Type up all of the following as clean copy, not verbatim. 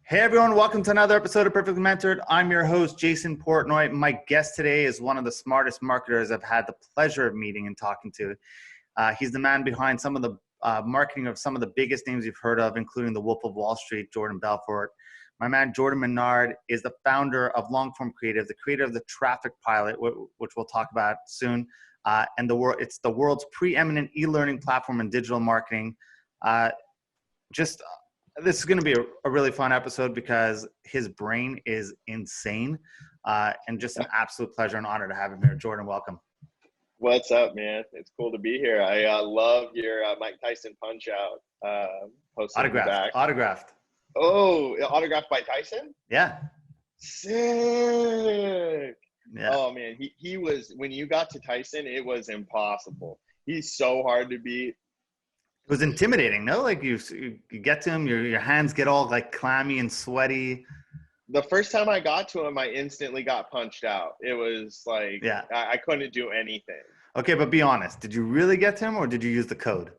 Hey everyone, welcome to another episode of Perfectly Mentored. I'm your host, Jason Portnoy. My guest today is one of the smartest marketers I've had the pleasure of meeting and talking to. He's the man behind some of the marketing of some of the biggest names you've heard of, including the Wolf of Wall Street, Jordan Belfort. My man, Jordan Menard, is the founder of Longform Creative, the creator of the Traffic Pilot, which we'll talk about soon. It's the world's preeminent e-learning platform in digital marketing. This is going to be a really fun episode because his brain is insane, and just an absolute pleasure and honor to have him here. Jordan, welcome. What's up, man? It's cool to be here. I love your Mike Tyson punch out. Autographed. Oh, autographed by Tyson? Yeah. Sick. Yeah. Oh man, he was, when you got to Tyson, it was impossible. He's so hard to beat. It was intimidating, no? Like you get to him, your hands get all like clammy and sweaty. The first time I got to him, I instantly got punched out. It was like, yeah, I couldn't do anything. Okay, but be honest. Did you really get to him or did you use the code?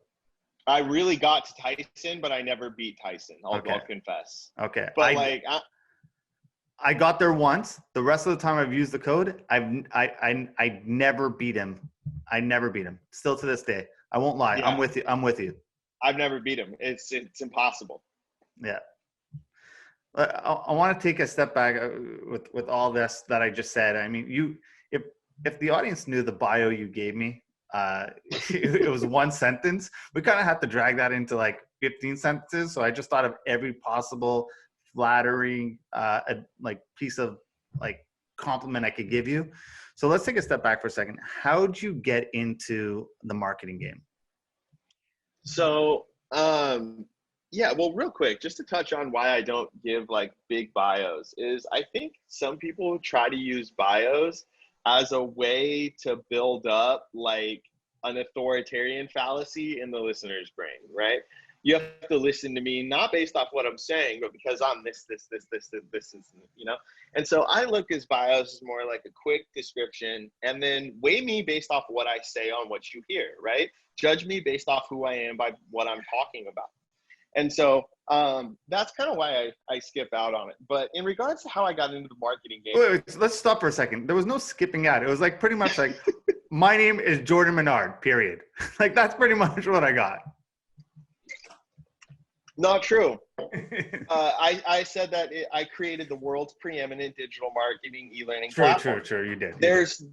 I really got to Tyson, but I never beat Tyson. I'll confess. Okay. But I got there once. The rest of the time I've used the code. I never beat him. I never beat him. Still to this day. I won't lie. Yeah. I'm with you. I've never beat him. It's impossible. Yeah. I want to take a step back with all this that I just said. I mean, if the audience knew the bio you gave me, it was one sentence. We kind of had to drag that into like 15 sentences. So I just thought of every possible flattering piece of like compliment I could give you. So let's take a step back for a second. How'd you get into the marketing game? So, yeah, well, real quick, just to touch on why I don't give like big bios is I think some people try to use bios as a way to build up like an authoritarian fallacy in the listener's brain, right? You have to listen to me, not based off what I'm saying, but because I'm this, you know? And so I look as bios as more like a quick description and then weigh me based off what I say on what you hear, right? Judge me based off who I am by what I'm talking about. And so that's kind of why I skip out on it. But in regards to how I got into the marketing game. Wait, let's stop for a second. There was no skipping out. It was like pretty much like, my name is Jordan Menard, period. Like that's pretty much what I got. Not true. I said that I created the world's preeminent digital marketing e-learning platform. True. You did.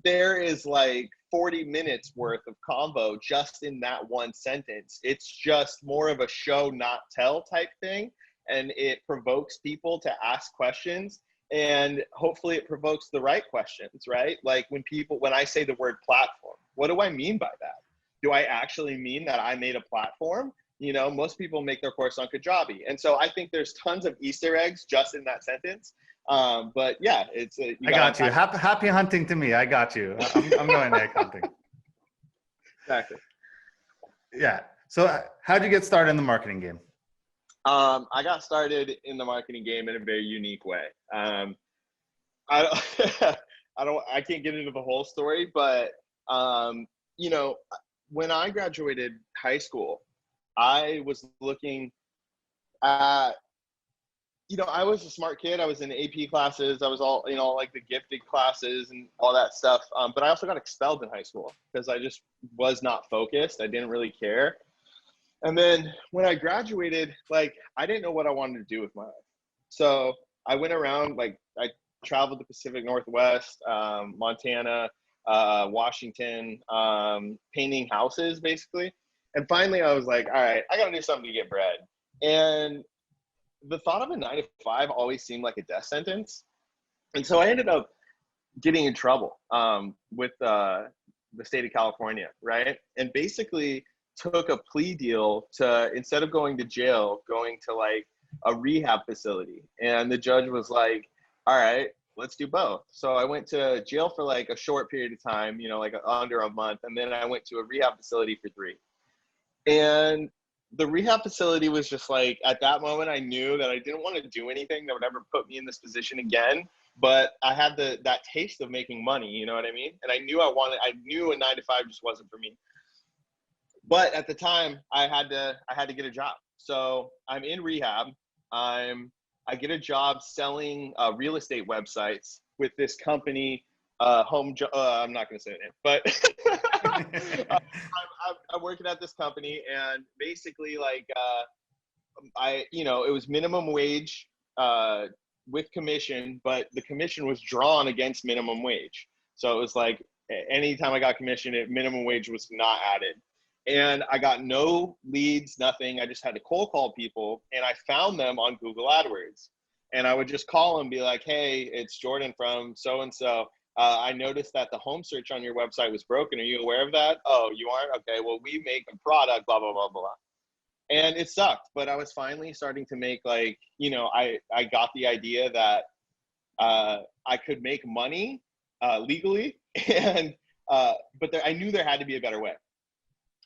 There is like 40 minutes worth of combo just in that one sentence. It's just more of a show, not tell type thing. And it provokes people to ask questions and hopefully it provokes the right questions, right? Like when I say the word platform, what do I mean by that? Do I actually mean that I made a platform? You know, most people make their course on Kajabi. And so I think there's tons of Easter eggs just in that sentence. But yeah, I got you. Happy hunting to me. I got you. I'm going egg hunting. Exactly. Yeah. So how'd you get started in the marketing game? I got started in the marketing game in a very unique way. I can't get into the whole story, but you know, when I graduated high school, I was looking at, you know, I was a smart kid. I was in AP classes. I was all, you know, like the gifted classes and all that stuff. But I also got expelled in high school because I just was not focused. I didn't really care. And then when I graduated, like, I didn't know what I wanted to do with my life. So I went around, like, I traveled the Pacific Northwest, Montana, Washington, painting houses, basically. And finally, I was like, all right, I got to do something to get bread. And the thought of a 9-to-5 always seemed like a death sentence. And so I ended up getting in trouble with the state of California, right? And basically took a plea deal to, instead of going to jail, going to like a rehab facility. And the judge was like, all right, let's do both. So I went to jail for like a short period of time, you know, like under a month. And then I went to a rehab facility for 3. And the rehab facility was just like, at that moment, I knew that I didn't want to do anything that would ever put me in this position again. But I had that taste of making money, you know what I mean? And I knew I knew a 9-to-5 just wasn't for me. But at the time, I had to get a job. So I'm in rehab. I'm I get a job selling real estate websites with this company, I'm not going to say it, but I'm working at this company, and basically like, it was minimum wage with commission, but the commission was drawn against minimum wage. So it was like, anytime I got commission, minimum wage was not added. And I got no leads, nothing. I just had to cold call people, and I found them on Google AdWords. And I would just call them, be like, hey, it's Jordan from so-and-so. I noticed that the home search on your website was broken. Are you aware of that? Oh, you aren't? Okay, well, we make a product, blah, blah, blah, blah. And it sucked, but I was finally starting to make, like, I got the idea that I could make money legally, and I knew there had to be a better way.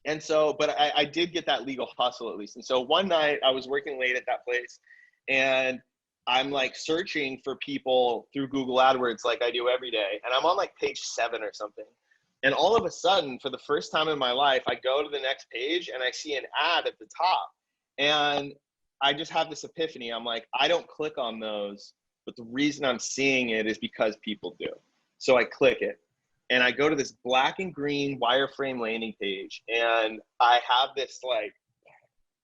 And so, but I did get that legal hustle at least. And so one night I was working late at that place, and I'm like searching for people through Google AdWords like I do every day. And I'm on like page 7 or something. And all of a sudden, for the first time in my life, I go to the next page and I see an ad at the top. And I just have this epiphany. I'm like, I don't click on those, but the reason I'm seeing it is because people do. So I click it. And I go to this black and green wireframe landing page. And I have this like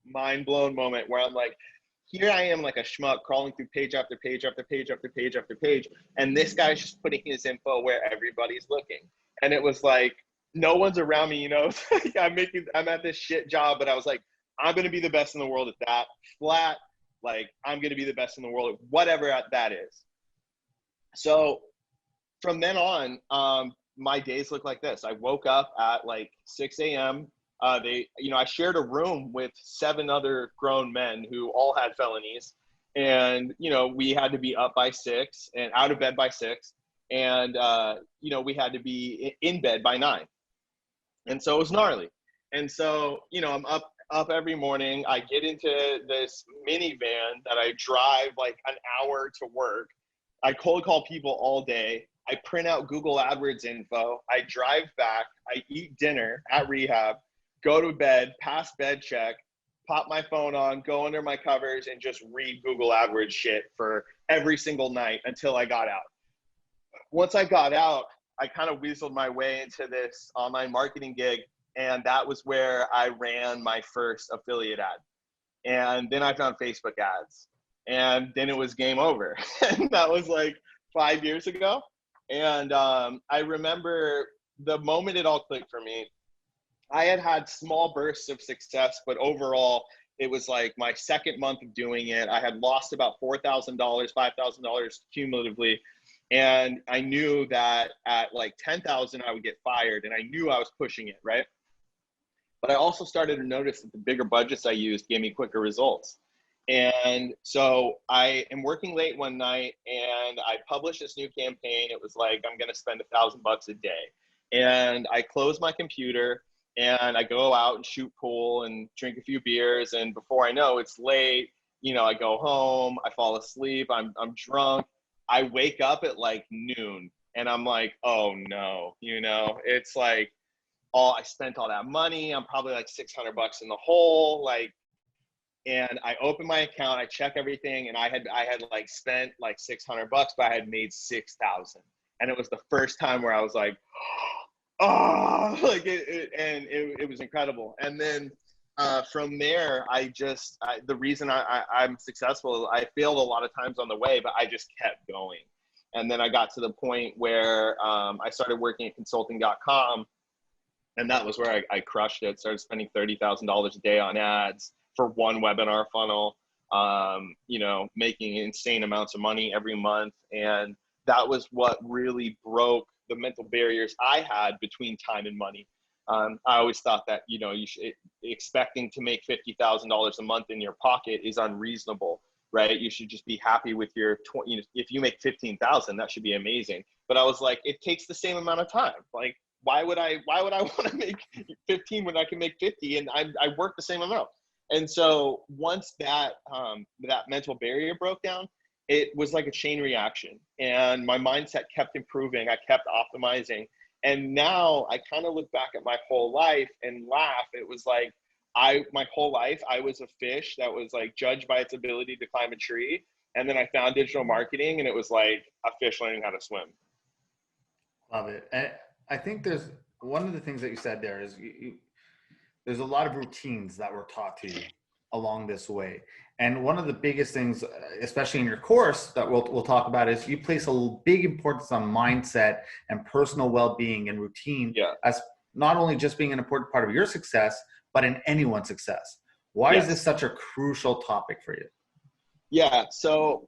mind blown moment where I'm like, here I am like a schmuck crawling through page after page after page after page after page. And this guy's just putting his info where everybody's looking. And it was like, no one's around me, I'm at this shit job, but I was like, I'm going to be the best in the world at that. Flat, like, I'm going to be the best in the world at whatever that is. So from then on, my days look like this. I woke up at like 6 a.m. I shared a room with 7 other grown men who all had felonies. And, we had to be up by 6 and out of bed by 6. And, we had to be in bed by 9. And so it was gnarly. And so, I'm up every morning. I get into this minivan that I drive like an hour to work. I cold call people all day. I print out Google AdWords info. I drive back. I eat dinner at rehab, go to bed, pass bed check, pop my phone on, go under my covers, and just read Google AdWords shit for every single night until I got out. Once I got out, I kind of weaseled my way into this online marketing gig. And that was where I ran my first affiliate ad. And then I found Facebook ads. And then it was game over. And that was like 5 years ago. And I remember the moment it all clicked for me. I had small bursts of success, but overall, it was like my second month of doing it. I had lost about $4,000, $5,000 cumulatively. And I knew that at like 10,000, I would get fired. And I knew I was pushing it, right? But I also started to notice that the bigger budgets I used gave me quicker results. And so I am working late one night, and I published this new campaign. It was like, I'm going to spend $1,000 a day. And I close my computer and I go out and shoot pool and drink a few beers. And before I know, it's late. I go home, I fall asleep. I'm drunk. I wake up at like noon, and I'm like, oh no, it's like, I spent all that money. I'm probably like $600 in the hole. Like, and I open my account, I check everything, and I had like spent like $600, but I had made 6,000. And it was the first time where I was like, oh, like it was incredible. And then from there, the reason I'm successful, I failed a lot of times on the way, but I just kept going. And then I got to the point where I started working at consulting.com. And that was where I crushed it. Started spending $30,000 a day on ads for one webinar funnel, making insane amounts of money every month. And that was what really broke the mental barriers I had between time and money. I always thought that, expecting to make $50,000 a month in your pocket is unreasonable, right? You should just be happy with your if you make 15,000, that should be amazing. But I was like, it takes the same amount of time. Like, why would I want to make 15 when I can make 50 and I work the same amount? And so once that mental barrier broke down, it was like a chain reaction, and my mindset kept improving. I kept optimizing. And now I kind of look back at my whole life and laugh. It was like my whole life, I was a fish that was like judged by its ability to climb a tree. And then I found digital marketing, and it was like a fish learning how to swim. Love it. And I think there's one of the things that you said there is there's a lot of routines that were taught to you along this way. And one of the biggest things, especially in your course that we'll talk about, is you place a big importance on mindset and personal well-being and routine as not only just being an important part of your success, but in anyone's success. Why is this such a crucial topic for you? Yeah. So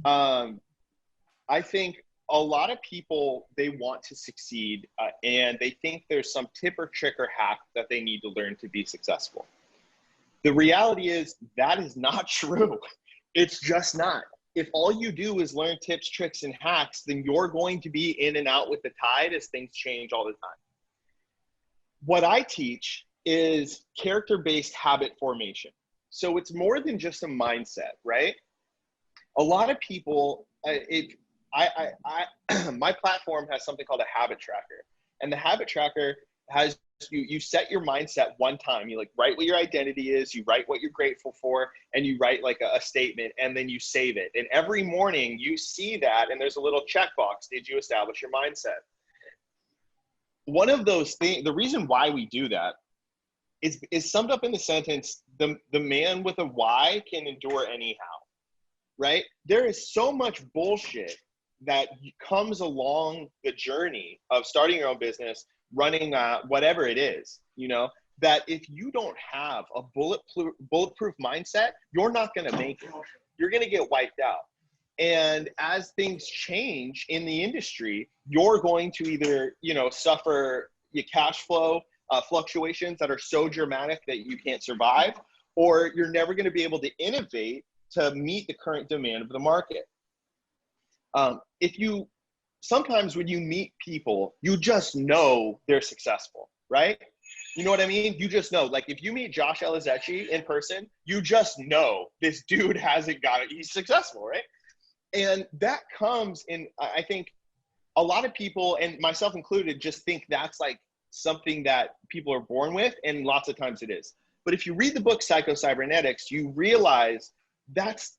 I think a lot of people, they want to succeed and they think there's some tip or trick or hack that they need to learn to be successful. The reality is that is not true. It's just not. If all you do is learn tips, tricks, and hacks, then you're going to be in and out with the tide as things change all the time. What I teach is character-based habit formation. So it's more than just a mindset, right? A lot of people, my platform has something called a habit tracker. And the habit tracker has you set your mindset one time. You like write what your identity is, you write what you're grateful for, and you write like a statement, and then you save it. And every morning you see that, and there's a little checkbox. Did you establish your mindset? One of those things, the reason why we do that is summed up in the sentence, the man with a why can endure anyhow, right? There is so much bullshit that comes along the journey of starting your own business, running whatever it is, you know, that if you don't have a bulletproof mindset, you're not going to make it. You're going to get wiped out. And as things change in the industry, you're going to either, you know, suffer your cash flow fluctuations that are so dramatic that you can't survive, or you're never going to be able to innovate to meet the current demand of the market. Sometimes when you meet people, you just know they're successful, right? You know what I mean? You just know, like if you meet Josh Elizechi in person, you just know this dude hasn't got it. He's successful, right? And that comes in, I think a lot of people, and myself included, just think that's like something that people are born with, and lots of times it is. But if you read the book Psycho-Cybernetics, you realize that's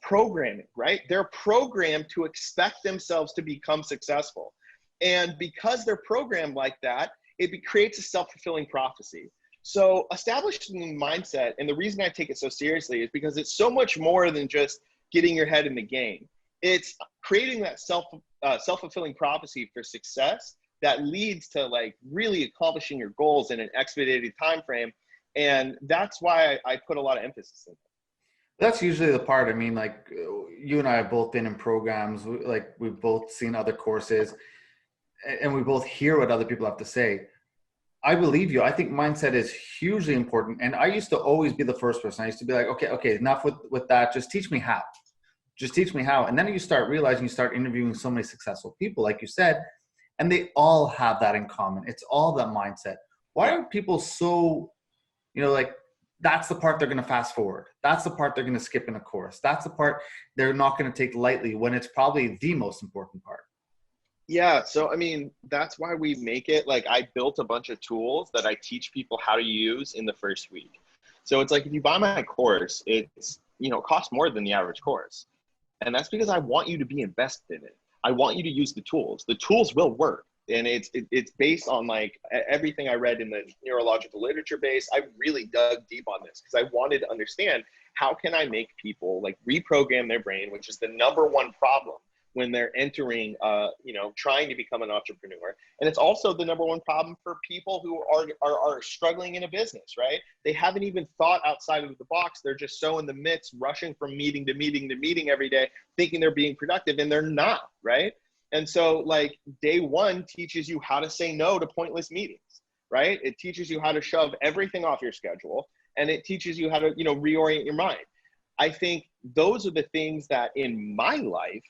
programming, right? They're programmed to expect themselves to become successful. And because they're programmed like that, it creates a self-fulfilling prophecy. So establishing the mindset, and the reason I take it so seriously is because it's so much more than just getting your head in the game. It's creating that self-fulfilling prophecy for success that leads to like really accomplishing your goals in an expedited time frame. And that's why I put a lot of emphasis in it. That's usually the part. I mean, like you and I have both been in programs, like we've both seen other courses, and we both hear what other people have to say. I believe you. I think mindset is hugely important. And I used to always be the first person. I used to be like, okay, enough with that. Just teach me how. Just teach me how. And then you start realizing, you start interviewing so many successful people, like you said, and they all have that in common. It's all that mindset. Why are people so, you know, like, that's the part they're going to fast forward. That's the part they're going to skip in a course. That's the part they're not going to take lightly when it's probably the most important part. Yeah. So, I mean, that's why we make it like I built a bunch of tools that I teach people how to use in the first week. So it's like, if you buy my course, it's, you know, it costs more than the average course. And that's because I want you to be invested in it. I want you to use the tools. The tools will work. And it's based on like everything I read in the neurological literature base. I really dug deep on this because I wanted to understand, how can I make people like reprogram their brain, which is the number one problem when they're entering, you know, trying to become an entrepreneur. And it's also the number one problem for people who are struggling in a business, right? They haven't even thought outside of the box. They're just so in the midst, rushing from meeting to meeting to meeting every day, thinking they're being productive, and they're not, right? And so like day one teaches you how to say no to pointless meetings, right? It teaches you how to shove everything off your schedule, and it teaches you how to, you know, reorient your mind. I think those are the things that in my life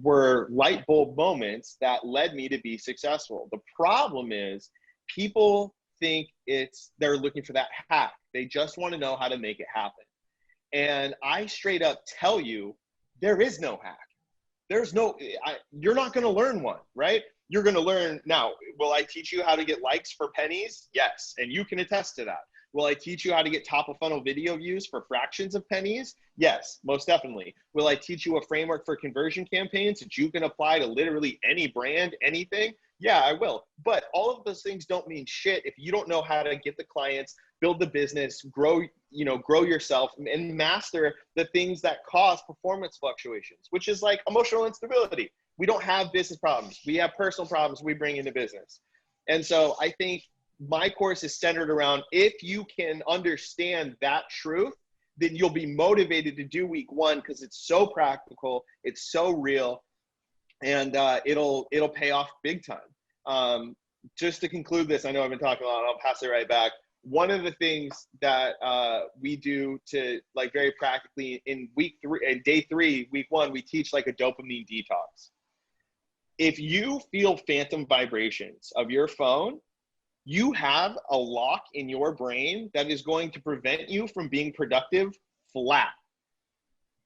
were light bulb moments that led me to be successful. The problem is people think they're looking for that hack. They just want to know how to make it happen. And I straight up tell you, there is no hack. You're not going to learn one, right? You're going to learn now. Will I teach you how to get likes for pennies? Yes. And you can attest to that. Will I teach you how to get top of funnel video views for fractions of pennies? Yes, most definitely. Will I teach you a framework for conversion campaigns that you can apply to literally any brand, anything? Yeah, I will. But all of those things don't mean shit if you don't know how to get the clients, build the business, grow yourself, and master the things that cause performance fluctuations, which is like emotional instability. We don't have business problems. We have personal problems we bring into business. And so I think my course is centered around, if you can understand that truth, then you'll be motivated to do week one because it's so practical, it's so real, and it'll pay off big time. Just to conclude this, I know I've been talking a lot, I'll pass it right back. One of the things that we do to like very practically in day three, week one, we teach like a dopamine detox. If you feel phantom vibrations of your phone, you have a lock in your brain that is going to prevent you from being productive flat.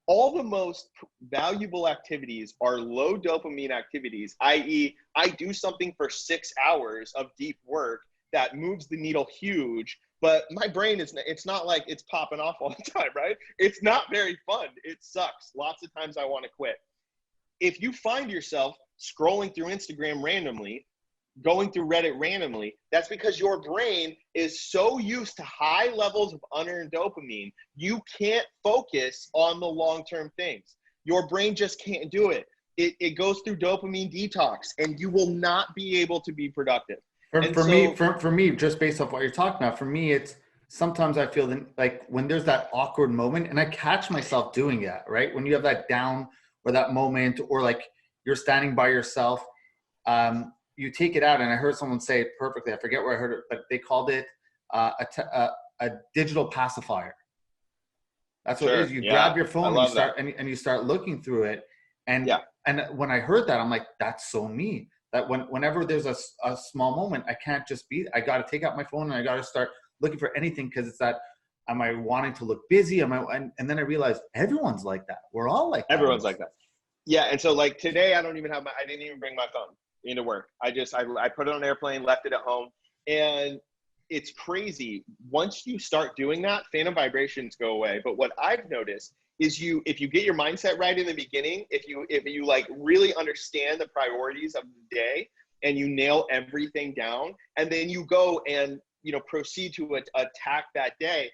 All the most valuable activities are low dopamine activities, i.e., I do something for 6 hours of deep work that moves the needle huge, but my brain it's not like it's popping off all the time, right? It's not very fun. It sucks. Lots of times I want to quit. If you find yourself scrolling through Instagram randomly, going through Reddit randomly, that's because your brain is so used to high levels of unearned dopamine, you can't focus on the long-term things. Your brain just can't do it. It goes through dopamine detox, and you will not be able to be productive. For me, just based off what you're talking about, for me, it's sometimes I feel like when there's that awkward moment, and I catch myself doing that, right? When you have that down or that moment, or like you're standing by yourself, you take it out. And I heard someone say it perfectly. I forget where I heard it, but they called it a digital pacifier. That's what it is. You grab your phone and you start and you start looking through it. And when I heard that, I'm like, that's so me. That whenever there's a small moment, I can't just be. I got to take out my phone and I got to start looking for anything, because it's that. Am I wanting to look busy? And then I realized everyone's like that. We're all like that. Everyone's like that. Yeah. And so like today, I didn't even bring my phone into work. I put it on airplane, left it at home. And it's crazy. Once you start doing that, phantom vibrations go away. But what I've noticed is if you get your mindset right in the beginning, if you like really understand the priorities of the day and you nail everything down, and then you go and, proceed to attack that day,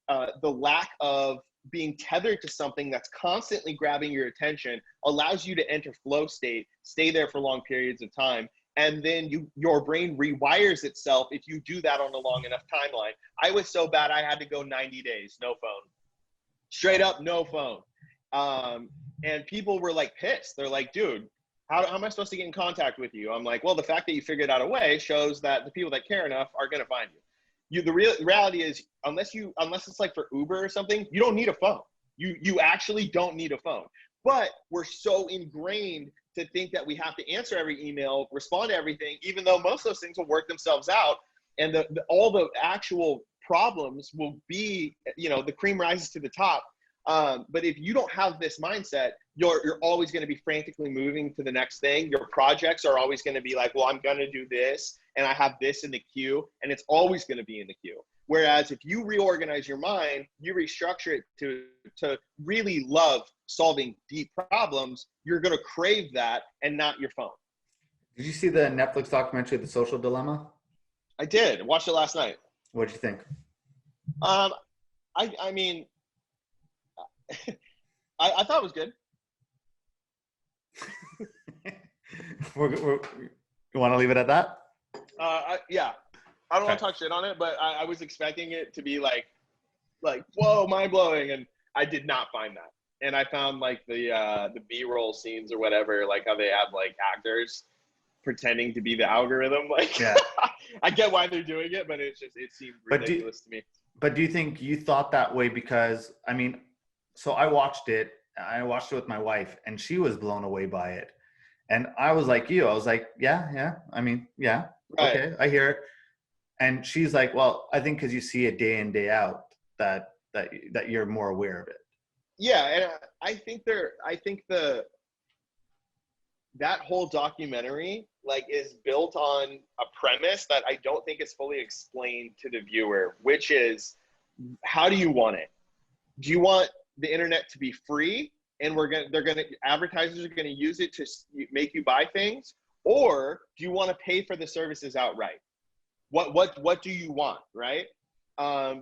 the lack of being tethered to something that's constantly grabbing your attention allows you to enter flow state, stay there for long periods of time. And then your brain rewires itself if you do that on a long enough timeline. I was so bad, I had to go 90 days, no phone. Straight up, no phone. And people were like pissed. They're like, dude, how am I supposed to get in contact with you? I'm like, well, the fact that you figured out a way shows that the people that care enough are going to find you. The reality is, unless it's like for Uber or something, you don't need a phone. You actually don't need a phone. But we're so ingrained to think that we have to answer every email, respond to everything, even though most of those things will work themselves out. And all the actual problems will be, the cream rises to the top. But if you don't have this mindset, you're always going to be frantically moving to the next thing. Your projects are always going to be like, well, I'm going to do this, and I have this in the queue, and it's always going to be in the queue. Whereas if you reorganize your mind, you restructure it to really love solving deep problems, you're going to crave that and not your phone. Did you see the Netflix documentary, The Social Dilemma? I did. Watched it last night. What'd you think? I mean, I thought it was good. You want to leave it at that? Yeah. I don't want to talk shit on it, but I was expecting it to be like, whoa, mind blowing, and I did not find that. And I found like the B-roll scenes or whatever, like how they have like actors pretending to be the algorithm. Like, yeah. I get why they're doing it, but it seemed ridiculous to me. But do you think you thought that way because, so I watched it with my wife, and she was blown away by it. And I was like you, I was like, yeah. Right. Okay, I hear it. And she's like, well, I think because you see it day in, day out, that you're more aware of it. Yeah, and I think the that whole documentary like is built on a premise that I don't think is fully explained to the viewer, which is, how do you want it? Do you want the internet to be free and advertisers are gonna use it to make you buy things, or do you want to pay for the services outright? What do you want, right?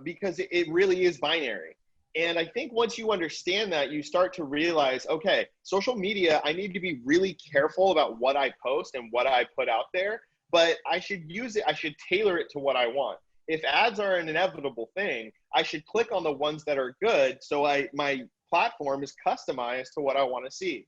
Because it really is binary. And I think once you understand that, you start to realize, okay, social media, I need to be really careful about what I post and what I put out there, but I should use it, I should tailor it to what I want. If ads are an inevitable thing, I should click on the ones that are good, so my platform is customized to what I want to see.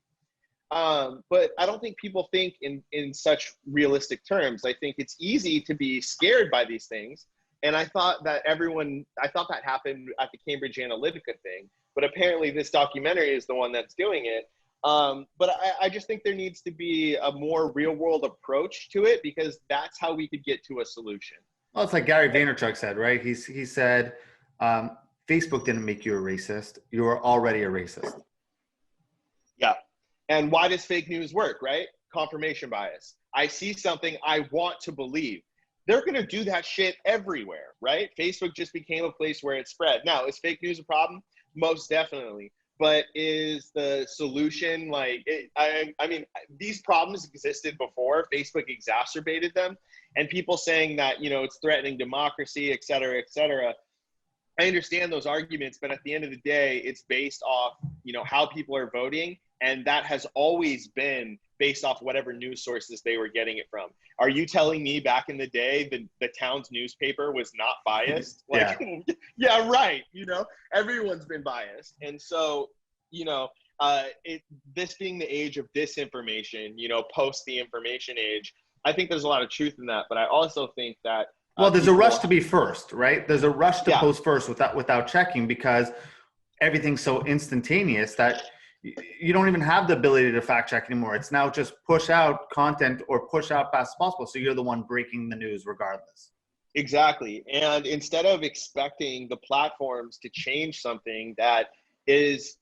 But I don't think people think in such realistic terms. I think it's easy to be scared by these things. And I thought that happened at the Cambridge Analytica thing, but apparently this documentary is the one that's doing it. But I just think there needs to be a more real world approach to it, because that's how we could get to a solution. Well, it's like Gary Vaynerchuk said, right? He said, Facebook didn't make you a racist. You were already a racist. Yeah. And why does fake news work, right? Confirmation bias. I see something I want to believe. They're going to do that shit everywhere, right? Facebook just became a place where it spread. Now, is fake news a problem? Most definitely. But is the solution like, I mean, these problems existed before. Facebook exacerbated them. And people saying that, you know, it's threatening democracy, et cetera, et cetera. I understand those arguments, but at the end of the day, it's based off, you know, how people are voting. And that has always been based off whatever news sources they were getting it from. Are you telling me back in the day the town's newspaper was not biased? Like, yeah. Yeah, right. You know, everyone's been biased. And so, you know, this being the age of disinformation, you know, post the information age, I think there's a lot of truth in that. But I also think that well, there's a rush to be first, right? There's a rush to post first without checking, because everything's so instantaneous that you don't even have the ability to fact check anymore. It's now just push out content or push out fast as possible. So you're the one breaking the news regardless. Exactly. And instead of expecting the platforms to change something that it's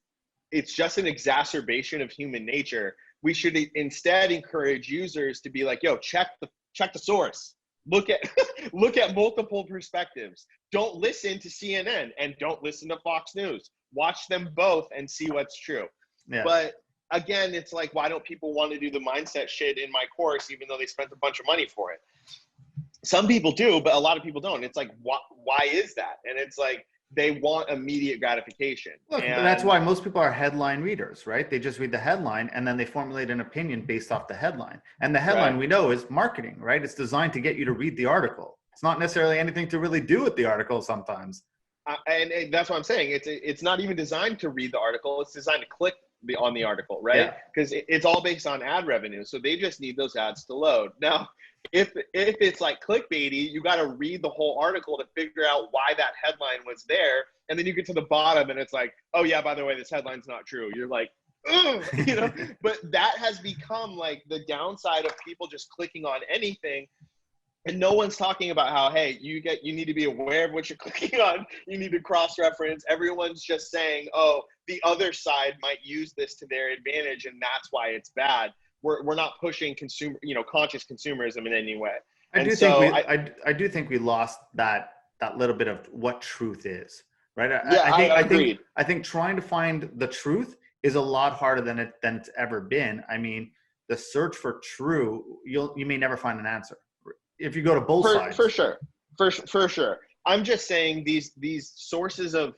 just an exacerbation of human nature, we should instead encourage users to be like, yo, check the source. Look at multiple perspectives. Don't listen to CNN and don't listen to Fox News. Watch them both and see what's true. Yeah. But again, it's like, why don't people want to do the mindset shit in my course, even though they spent a bunch of money for it? Some people do, but a lot of people don't. It's like, why is that? And it's like, they want immediate gratification. Look, and that's why most people are headline readers, right? They just read the headline and then they formulate an opinion based off the headline. And the headline we know is marketing, right? It's designed to get you to read the article. It's not necessarily anything to really do with the article sometimes. And that's what I'm saying. It's not even designed to read the article. It's designed to click on the article, right? Because it's all based on ad revenue. So they just need those ads to load. Now, if it's like clickbaity, you got to read the whole article to figure out why that headline was there. And then you get to the bottom and it's like, oh yeah, by the way, this headline's not true. You're like, ugh, you know, but that has become like the downside of people just clicking on anything. And no one's talking about how, hey, you need to be aware of what you're clicking on. You need to cross-reference. Everyone's just saying, oh, the other side might use this to their advantage, and that's why it's bad. We're not pushing conscious consumerism in any way. I do think we lost that little bit of what truth is, right? I think trying to find the truth is a lot harder than it's ever been. I mean, the search for true, you may never find an answer. If you go to both sides. For sure. I'm just saying these sources of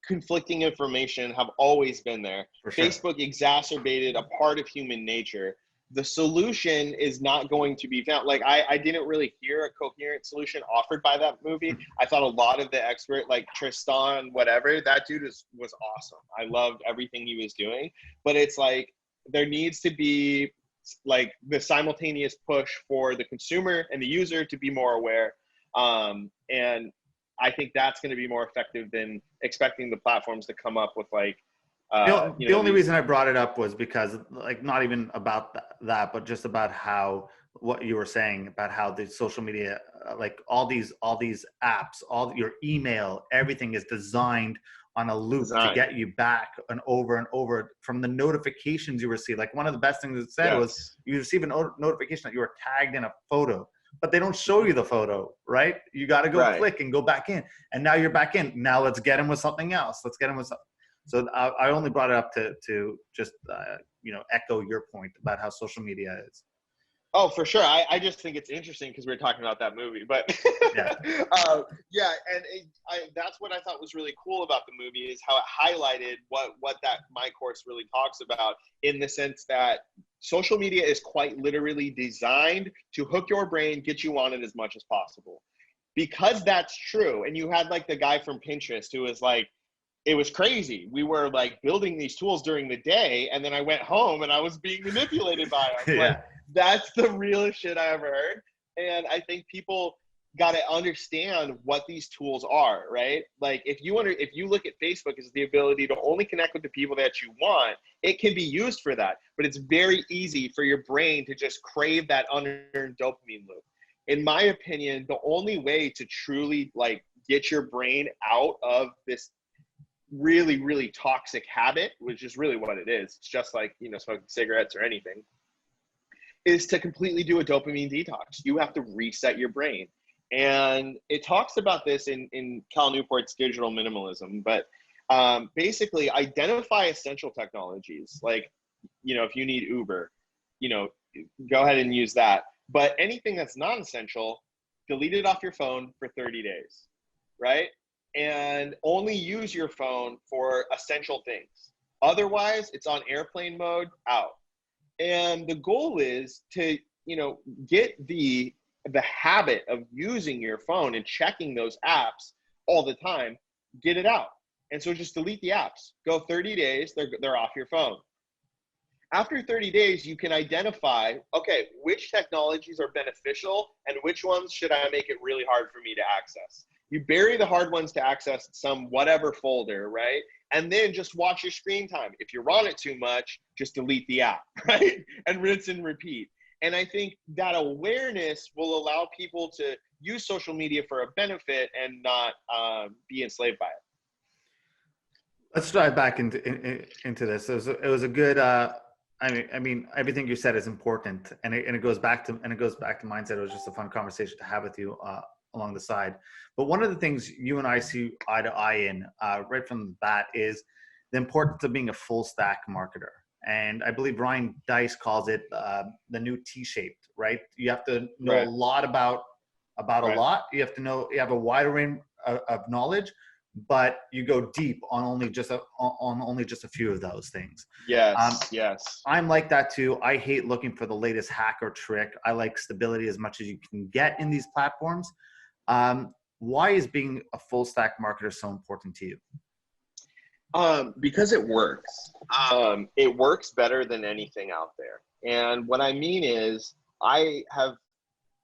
conflicting information have always been there. Sure. Facebook exacerbated a part of human nature. The solution is not going to be found. Like I didn't really hear a coherent solution offered by that movie. I thought a lot of the expert, like Tristan, whatever, that dude was awesome. I loved everything he was doing. But it's like there needs to be like the simultaneous push for the consumer and the user to be more aware. And I think that's going to be more effective than expecting the platforms to come up with like, the only reason I brought it up was because like, not even about that, but just about how, what you were saying about how the social media, like all these apps, all your email, everything is designed on a loop to get you back and over from the notifications you receive. Like one of the best things it said was you receive a notification that you were tagged in a photo, but they don't show you the photo, right? You got to go click and go back in, and now you're back in. Now let's get him with something else. Let's get him with something. So I only brought it up to just echo your point about how social media is. Oh, for sure. I just think it's interesting because we were talking about that movie, but that's what I thought was really cool about the movie is how it highlighted what that my course really talks about, in the sense that social media is quite literally designed to hook your brain, get you on it as much as possible. Because that's true. And you had like the guy from Pinterest who was like, it was crazy. We were like building these tools during the day, and then I went home and I was being manipulated by them. Like, that's the realest shit I ever heard. And I think people got to understand what these tools are, right? Like if you look at Facebook as the ability to only connect with the people that you want, it can be used for that. But it's very easy for your brain to just crave that unearned dopamine loop. In my opinion, the only way to truly like get your brain out of this really, really toxic habit, which is really what it is, it's just like, smoking cigarettes or anything, is to completely do a dopamine detox. You have to reset your brain. And it talks about this in Cal Newport's Digital Minimalism, but basically identify essential technologies. Like, if you need Uber, go ahead and use that. But anything that's non-essential, delete it off your phone for 30 days, right? And only use your phone for essential things. Otherwise, it's on airplane mode, out. And the goal is to, get the habit of using your phone and checking those apps all the time, get it out. And so just delete the apps. Go 30 days, they're off your phone. After 30 days, you can identify, okay, which technologies are beneficial and which ones should I make it really hard for me to access. You bury the hard ones to access some whatever folder, right? And then just watch your screen time. If you're on it too much, just delete the app, right? And rinse and repeat. And I think that awareness will allow people to use social media for a benefit and not be enslaved by it. Let's dive back into this. It was a good. I mean, everything you said is important, and it goes back to mindset. It was just a fun conversation to have with you along the side. But one of the things you and I see eye to eye in right from the bat is the importance of being a full stack marketer. And I believe Ryan Dice calls it the new T-shaped, right? You have to know a lot about a lot. You have to know, you have a wide range of knowledge, but you go deep on only just a few of those things. Yes, yes. I'm like that too. I hate looking for the latest hack or trick. I like stability as much as you can get in these platforms. Why is being a full stack marketer so important to you? Because it works. It works better than anything out there. And what I mean is, I have,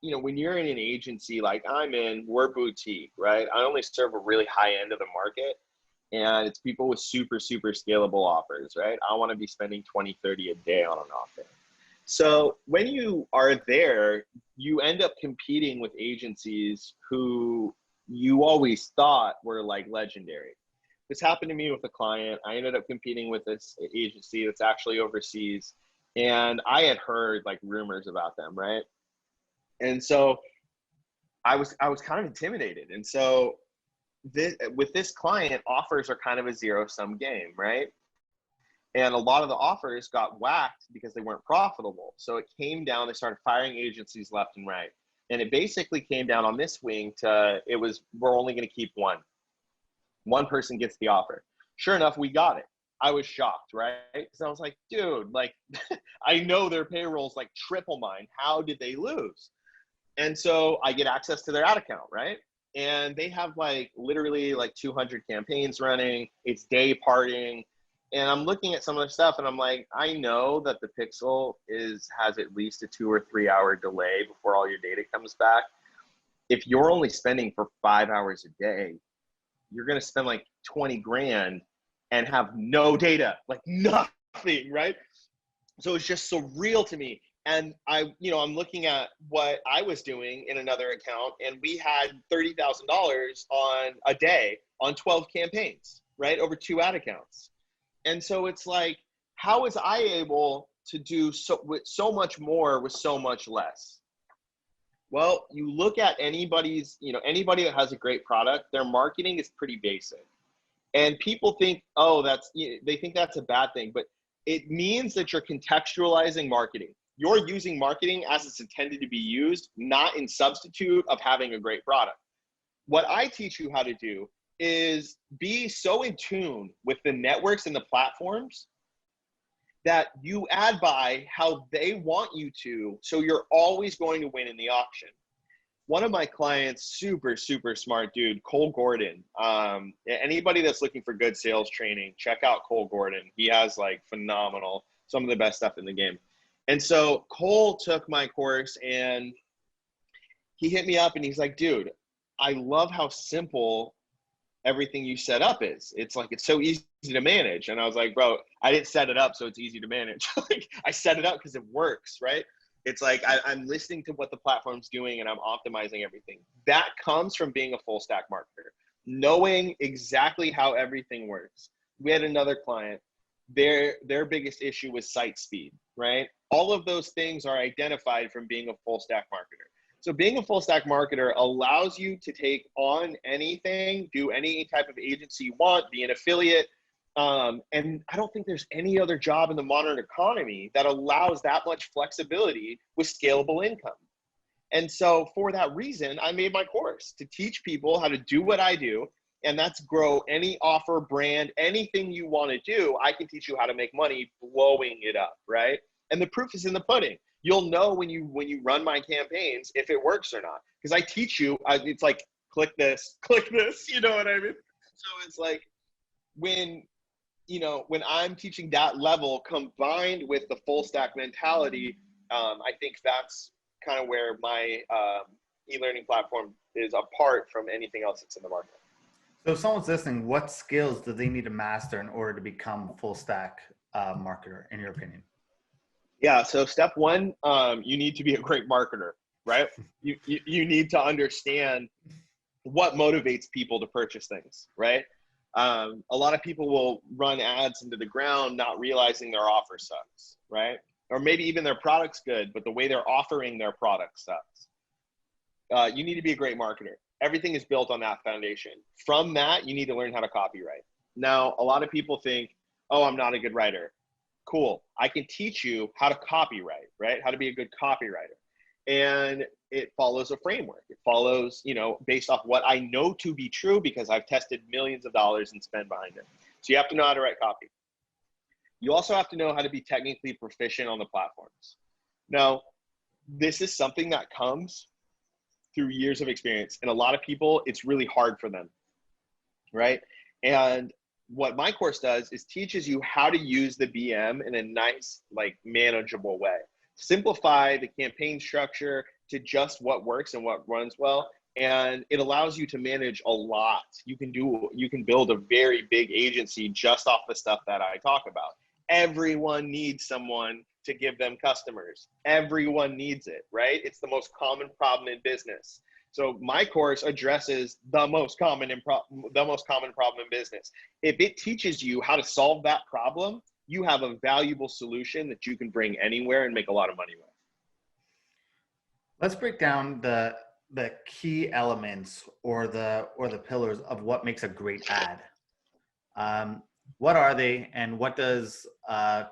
when you're in an agency like I'm in, we're boutique, right? I only serve a really high end of the market, and it's people with super, super scalable offers, right? I want to be spending 20, 30 a day on an offer. So when you are there, you end up competing with agencies who you always thought were like legendary. This happened to me with a client. I ended up competing with this agency that's actually overseas, and I had heard like rumors about them, right? And so I was kind of intimidated. And so with this client, offers are kind of a zero-sum game, right? And a lot of the offers got whacked because they weren't profitable. So it came down, they started firing agencies left and right. And it basically came down on this wing to, we're only going to keep one. One person gets the offer. Sure enough, we got it. I was shocked, right? Because I was like, dude, like, I know their payroll's like triple mine. How did they lose? And so I get access to their ad account, right? And they have like literally like 200 campaigns running. It's day parting. And I'm looking at some of their stuff and I'm like, I know that the pixel has at least a 2 or 3 hour delay before all your data comes back. If you're only spending for 5 hours a day, you're going to spend like 20 grand and have no data, like nothing, right? So it's just so real to me. And I'm looking at what I was doing in another account, and we had $30,000 on a day on 12 campaigns, right? Over 2 ad accounts. And so it's like, how was I able to do so much more with so much less? Well, you look at anybody that has a great product, their marketing is pretty basic. And people think, oh, they think that's a bad thing, but it means that you're contextualizing marketing. You're using marketing as it's intended to be used, not in substitute of having a great product. What I teach you how to do is be so in tune with the networks and the platforms that you ad buy how they want you to, so you're always going to win in the auction. One of my clients, super, super smart dude, Cole Gordon. Anybody that's looking for good sales training, check out Cole Gordon. He has like phenomenal, some of the best stuff in the game. And so Cole took my course and he hit me up and he's like, dude, I love how simple everything you set up is. It's like, it's so easy to manage. And I was like, bro, I didn't set it up so it's easy to manage. Like, I set it up because it works, right? It's like I'm listening to what the platform's doing and I'm optimizing everything. That comes from being a full stack marketer, knowing exactly how everything works. We had another client, their biggest issue was site speed, right? All of those things are identified from being a full stack marketer. So being a full stack marketer allows you to take on anything, do any type of agency you want, be an affiliate. And I don't think there's any other job in the modern economy that allows that much flexibility with scalable income. And so for that reason, I made my course to teach people how to do what I do. And that's grow any offer, brand, anything you want to do. I can teach you how to make money blowing it up, right? And the proof is in the pudding. You'll know when you run my campaigns if it works or not. Because I teach you, it's like, click this, you know what I mean? So it's like, when I'm teaching that level combined with the full stack mentality, I think that's kind of where my e-learning platform is apart from anything else that's in the market. So if someone's listening, what skills do they need to master in order to become a full stack marketer, in your opinion? Yeah. So step one, you need to be a great marketer, right? You need to understand what motivates people to purchase things, right? A lot of people will run ads into the ground, not realizing their offer sucks, right? Or maybe even their product's good, but the way they're offering their product sucks. You need to be a great marketer. Everything is built on that foundation. From that, you need to learn how to copyright. Now, a lot of people think, oh, I'm not a good writer. Cool. I can teach you how to copyright, right? How to be a good copywriter. And it follows a framework. It follows, based off what I know to be true because I've tested millions of dollars and spend behind it. So you have to know how to write copy. You also have to know how to be technically proficient on the platforms. Now, this is something that comes through years of experience. And a lot of people, it's really hard for them, right? And what my course does is teaches you how to use the BM in a nice, manageable way. Simplify the campaign structure to just what works and what runs well. And it allows you to manage a lot. You can build a very big agency just off the stuff that I talk about. Everyone needs someone to give them customers. Everyone needs it, right? It's the most common problem in business. So my course addresses the most common problem in business. If it teaches you how to solve that problem, you have a valuable solution that you can bring anywhere and make a lot of money with. Let's break down the key elements or the pillars of what makes a great ad. What are they, and what does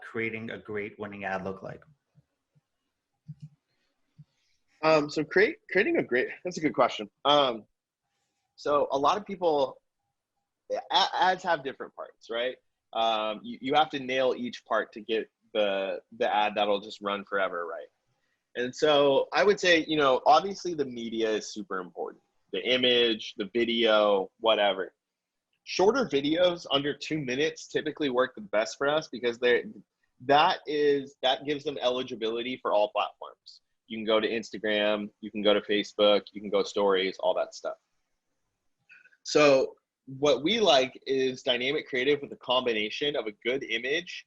creating a great winning ad look like? So creating a great, that's a good question. So a lot of people, ads have different parts, right? You have to nail each part to get the ad that'll just run forever, right? And so I would say, obviously the media is super important. The image, the video, whatever. Shorter videos under 2 minutes typically work the best for us because that gives them eligibility for all platforms. You can go to Instagram, you can go to Facebook, you can go stories, all that stuff. So what we like is dynamic creative with a combination of a good image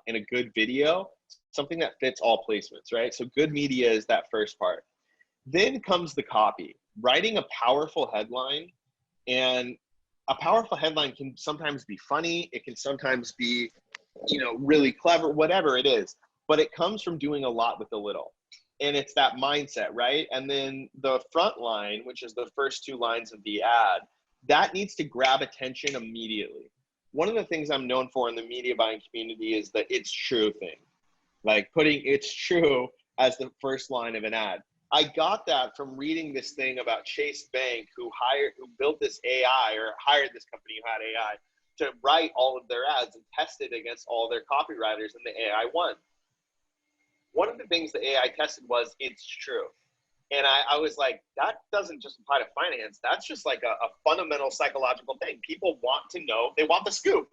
and a good video, something that fits all placements, right? So good media is that first part. Then comes the copy, writing a powerful headline and a powerful headline can sometimes be funny. It can sometimes be, really clever, whatever it is, but it comes from doing a lot with a little. And it's that mindset, right? And then the front line, which is the first two lines of the ad, that needs to grab attention immediately. One of the things I'm known for in the media buying community is the "it's true" thing, like putting "it's true" as the first line of an ad. I got that from reading this thing about Chase Bank, who built this AI, or hired this company who had AI to write all of their ads and test it against all their copywriters, and the AI won. One of the things the AI tested was "it's true." And I was like, that doesn't just apply to finance. That's just like a fundamental psychological thing. People want to know, they want the scoop,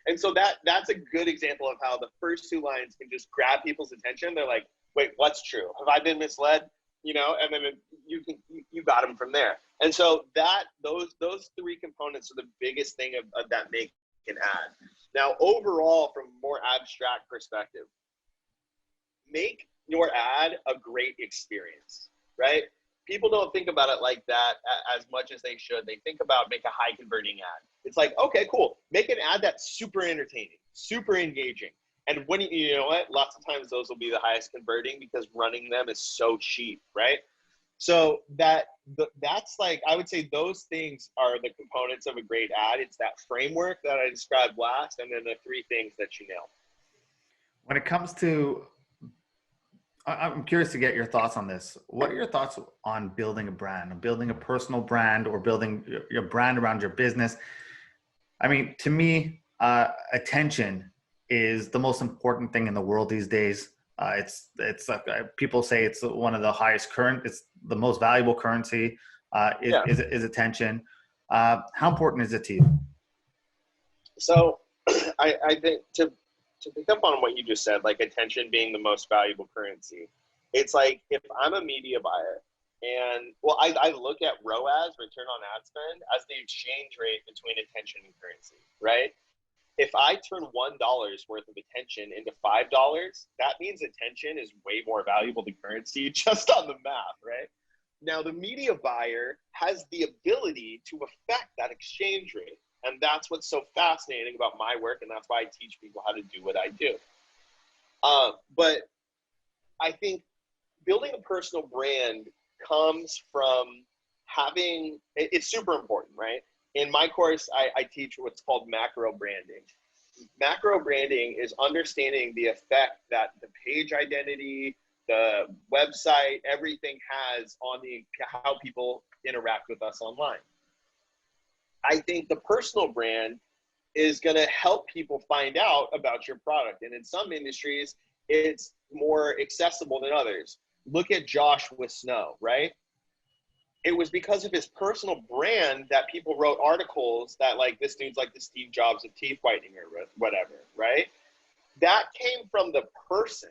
And so that's a good example of how the first two lines can just grab people's attention. They're like, wait, what's true? Have I been misled? And then you got them from there. And so those three components are the biggest thing of that make an ad. Now, overall, from a more abstract perspective, make your ad a great experience. Right? People don't think about it like that as much as they should. They think about make a high converting ad. It's like, okay, cool. Make an ad that's super entertaining, super engaging. And when you know what, lots of times those will be the highest converting because running them is so cheap, right? So that's like, I would say those things are the components of a great ad. It's that framework that I described last, and then the three things that you nailed. When it comes to, I'm curious to get your thoughts on this. What are your thoughts on building a brand, building a personal brand, or building your brand around your business? I mean, to me, attention is the most important thing in the world these days. It's people say it's one of the highest it's the most valuable currency is attention. How important is it to you? So I think to pick up on what you just said, like attention being the most valuable currency, it's like if I'm a media buyer and I look at ROAS, return on ad spend, as the exchange rate between attention and currency, right? If I turn $1 worth of attention into $5, that means attention is way more valuable than currency just on the math, right? Now, the media buyer has the ability to affect that exchange rate. And that's what's so fascinating about my work, and that's why I teach people how to do what I do. But I think building a personal brand comes from it's super important, right? In my course, I teach what's called macro branding. Macro branding is understanding the effect that the page identity, the website, everything has on how people interact with us online. I think the personal brand is going to help people find out about your product. And in some industries, it's more accessible than others. Look at Josh with snow, right? It was because of his personal brand that people wrote articles that like, this dude's like the Steve Jobs of teeth whitening or whatever, right? That came from the person.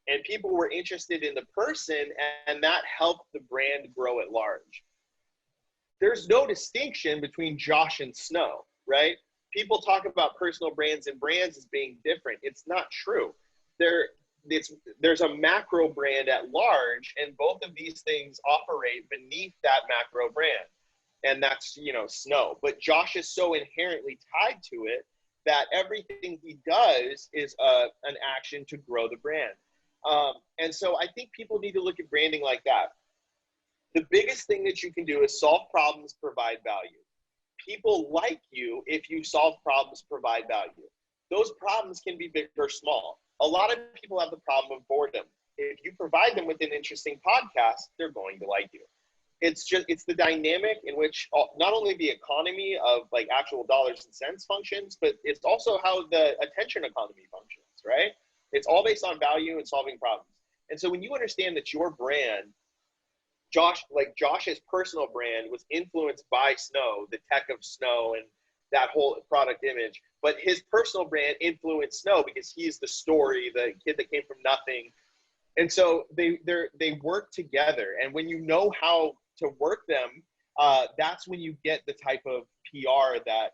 And people were interested in the person, and that helped the brand grow at large. There's no distinction between Josh and Snow, right? People talk about personal brands and brands as being different. It's not true. There's a macro brand at large, and both of these things operate beneath that macro brand. And that's, Snow. But Josh is so inherently tied to it that everything he does is an action to grow the brand. And so I think people need to look at branding like that. The biggest thing that you can do is solve problems, provide value. People like you if you solve problems, provide value. Those problems can be big or small. A lot of people have the problem of boredom. If you provide them with an interesting podcast, they're going to like you. It's the dynamic in which not only the economy of like actual dollars and cents functions, but it's also how the attention economy functions, right? It's all based on value and solving problems. And so when you understand that your brand, Josh's personal brand was influenced by Snow, the tech of Snow and that whole product image, but his personal brand influenced Snow because he's the story, the kid that came from nothing. And so they work together. And when you know how to work them, that's when you get the type of PR that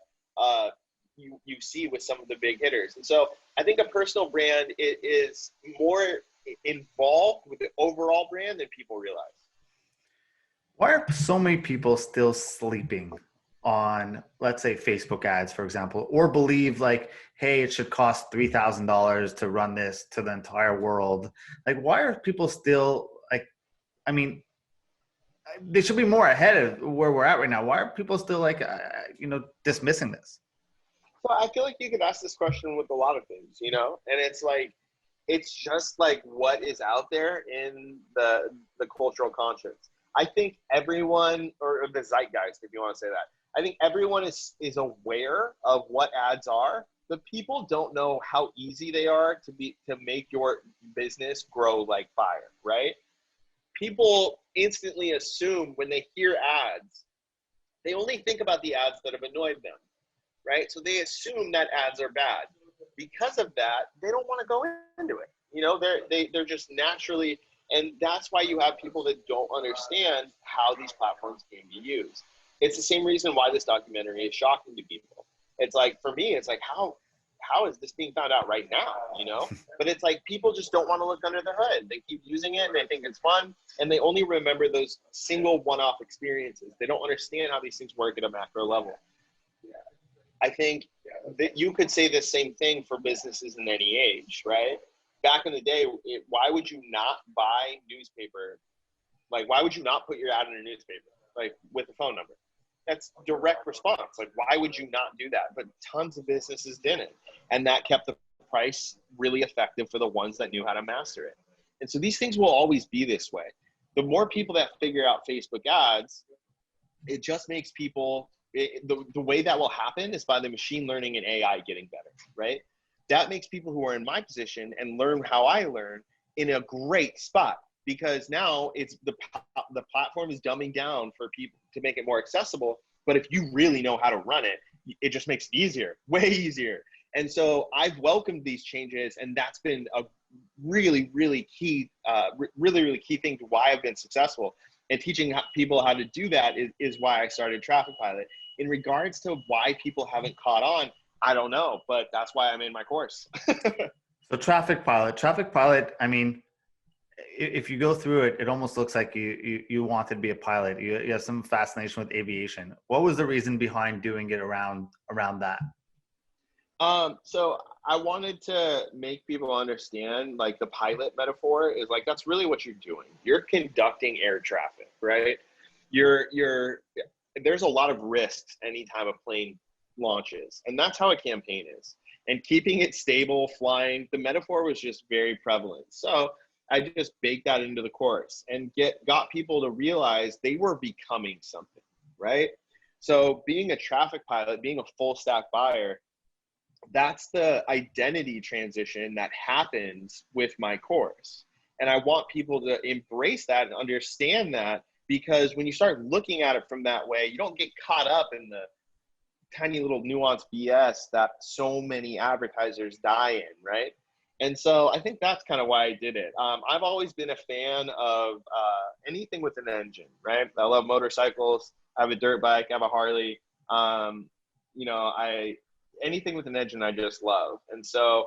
you see with some of the big hitters. And so I think a personal brand is more involved with the overall brand than people realize. Why are so many people still sleeping on, let's say, Facebook ads, for example, or believe like, hey, it should cost $3,000 to run this to the entire world. Like, why are people still like, I mean, they should be more ahead of where we're at right now. Why are people still like, dismissing this? Well, I feel like you could ask this question with a lot of things, and it's like, it's just like what is out there in the cultural conscience. I think everyone, or the zeitgeist, if you want to say that, I think everyone is aware of what ads are, but people don't know how easy they are to make your business grow like fire, right? People instantly assume when they hear ads, they only think about the ads that have annoyed them, right? So they assume that ads are bad. Because of that, they don't want to go into it. They're just naturally, and that's why you have people that don't understand how these platforms can be used. It's the same reason why this documentary is shocking to people. It's like, for me, it's like, how is this being found out right now? But it's like, people just don't want to look under the hood. They keep using it and they think it's fun, and they only remember those single one-off experiences. They don't understand how these things work at a macro level. I think that you could say the same thing for businesses in any age, right? Back in the day, why would you not buy newspaper? Like, why would you not put your ad in a newspaper, like with a phone number? That's direct response. Like, why would you not do that? But tons of businesses didn't. And that kept the price really effective for the ones that knew how to master it. And so these things will always be this way. The more people that figure out Facebook ads, it just makes people, the way that will happen is by the machine learning and AI getting better, right? That makes people who are in my position and learn how I learn in a great spot, because now it's the platform is dumbing down for people to make it more accessible. But if you really know how to run it, it just makes it easier, way easier. And so I've welcomed these changes, and that's been a really, really key, really key thing to why I've been successful. And teaching people how to do that is why I started Traffic Pilot. In regards to why people haven't caught on, I don't know, but that's why I'm in my course. So Traffic Pilot, I mean, if you go through it, it almost looks like you wanted to be a pilot. You have some fascination with aviation. What was the reason behind doing it around that? So I wanted to make people understand, like, the pilot metaphor is like, that's really what you're doing. You're conducting air traffic, right? There's a lot of risks anytime a plane launches, and that's how a campaign is. And keeping it stable, flying, the metaphor was just very prevalent. So I just baked that into the course and got people to realize they were becoming something, right? So being a traffic pilot, being a full stack buyer, that's the identity transition that happens with my course. And I want people to embrace that and understand that, because when you start looking at it from that way, you don't get caught up in the tiny little nuanced BS that so many advertisers die in, right? And so I think that's kind of why I did it. I've always been a fan of anything with an engine, right? I love motorcycles. I have a dirt bike. I have a Harley. Anything with an engine I just love. And so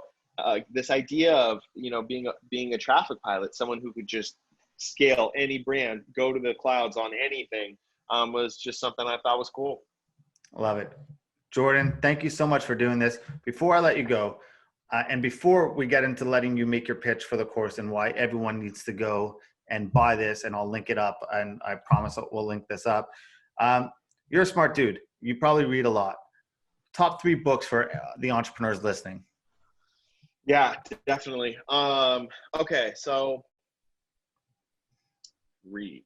this idea of, being a traffic pilot, someone who could just scale any brand, go to the clouds on anything, was just something I thought was cool. Love it. Jordan, thank you so much for doing this. Before I let you go, and before we get into letting you make your pitch for the course and why everyone needs to go and buy this, and I'll link it up, and I promise we'll link this up. You're a smart dude. You probably read a lot. Top 3 books for the entrepreneurs listening. Yeah, definitely. Okay, so read.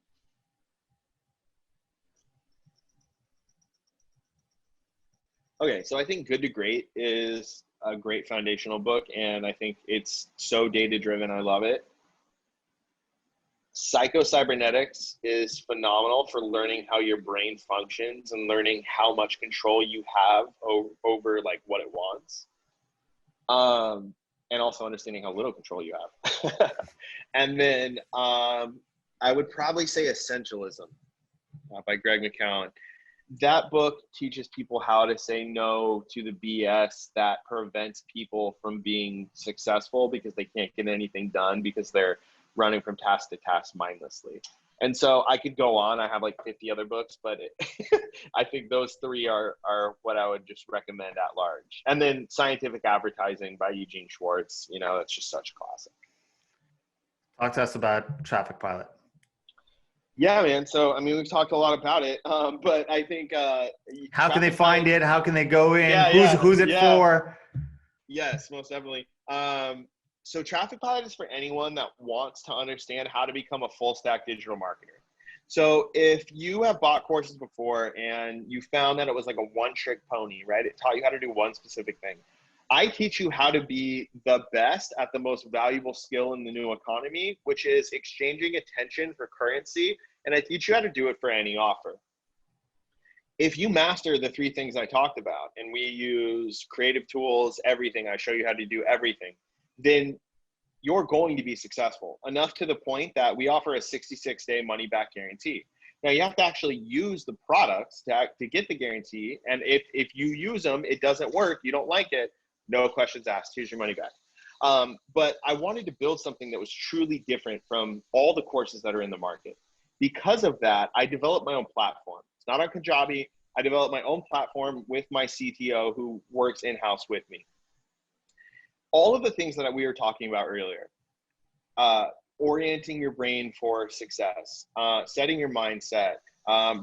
Okay, so I think Good to Great is a great foundational book, and I think it's so data-driven. I love it. Psycho-Cybernetics is phenomenal for learning how your brain functions and learning how much control you have over like what it wants. And also understanding how little control you have. And then I would probably say Essentialism by Greg McKeown. That book teaches people how to say no to the BS that prevents people from being successful, because they can't get anything done because they're running from task to task mindlessly. And so I could go on. I have like 50 other books, but I think those three are what I would just recommend at large. And then Scientific Advertising by Eugene Schwartz, you know, it's just such a classic. Talk to us about Traffic Pilot. Yeah, man. So, I mean, we've talked a lot about it, but I think how can they find it? How can they go in? Yeah, who's it for? Yes, most definitely. So Traffic Pilot is for anyone that wants to understand how to become a full stack digital marketer. So if you have bought courses before and you found that it was like a one-trick pony, right? It taught you how to do one specific thing. I teach you how to be the best at the most valuable skill in the new economy, which is exchanging attention for currency. And I teach you how to do it for any offer. If you master the three things I talked about, and we use creative tools, everything, I show you how to do everything, then you're going to be successful, enough to the point that we offer a 66-day money-back guarantee. Now, you have to actually use the products to get the guarantee. And if you use them, it doesn't work, you don't like it, no questions asked, here's your money back. But I wanted to build something that was truly different from all the courses that are in the market. Because of that, I developed my own platform. It's not on Kajabi. I developed my own platform with my CTO who works in-house with me. All of the things that we were talking about earlier, orienting your brain for success, setting your mindset,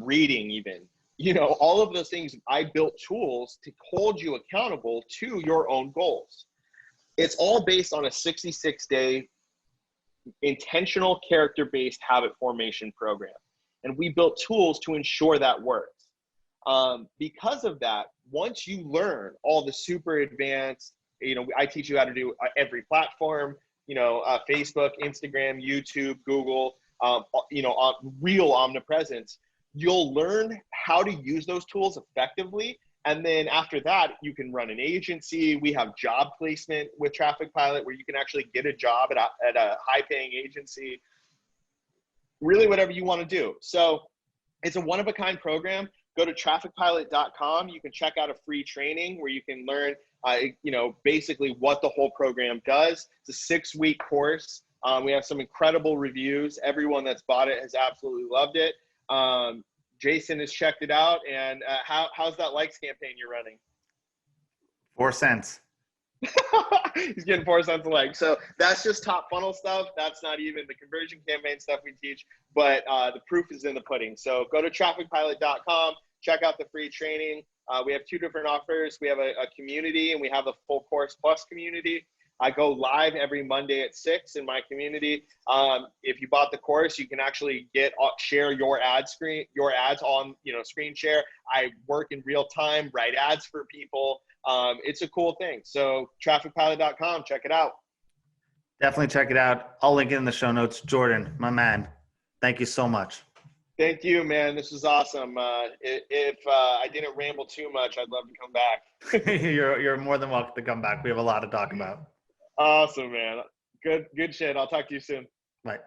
reading even, you know, all of those things, I built tools to hold you accountable to your own goals. It's all based on a 66-day intentional character-based habit formation program. And we built tools to ensure that works. Because of that, once you learn all the super advanced, you know, I teach you how to do every platform, you know, Facebook, Instagram, YouTube, Google, you know, real omnipresence, you'll learn how to use those tools effectively. And then after that, you can run an agency. We have job placement with Traffic Pilot where you can actually get a job at a high-paying agency, really whatever you want to do. So it's a one-of-a-kind program. Go to trafficpilot.com. You can check out a free training where you can learn, you know, basically what the whole program does. It's a 6-week course. We have some incredible reviews. Everyone that's bought it has absolutely loved it. Jason has checked it out, and how's that likes campaign you're running? 4 cents. He's getting 4 cents a like. So that's just top funnel stuff. That's not even the conversion campaign stuff we teach, but the proof is in the pudding. So go to trafficpilot.com, check out the free training. We have 2 different offers. We have a community, and we have the full course plus community. I go live every Monday at 6 in my community. If you bought the course, you can actually share your ads on, you know, screen share. I work in real time, write ads for people. It's a cool thing. So trafficpilot.com, check it out. Definitely check it out. I'll link it in the show notes. Jordan, my man, thank you so much. Thank you, man. This was awesome. If I didn't ramble too much, I'd love to come back. You're more than welcome to come back. We have a lot to talk about. Awesome, man. Good shit. I'll talk to you soon. Bye.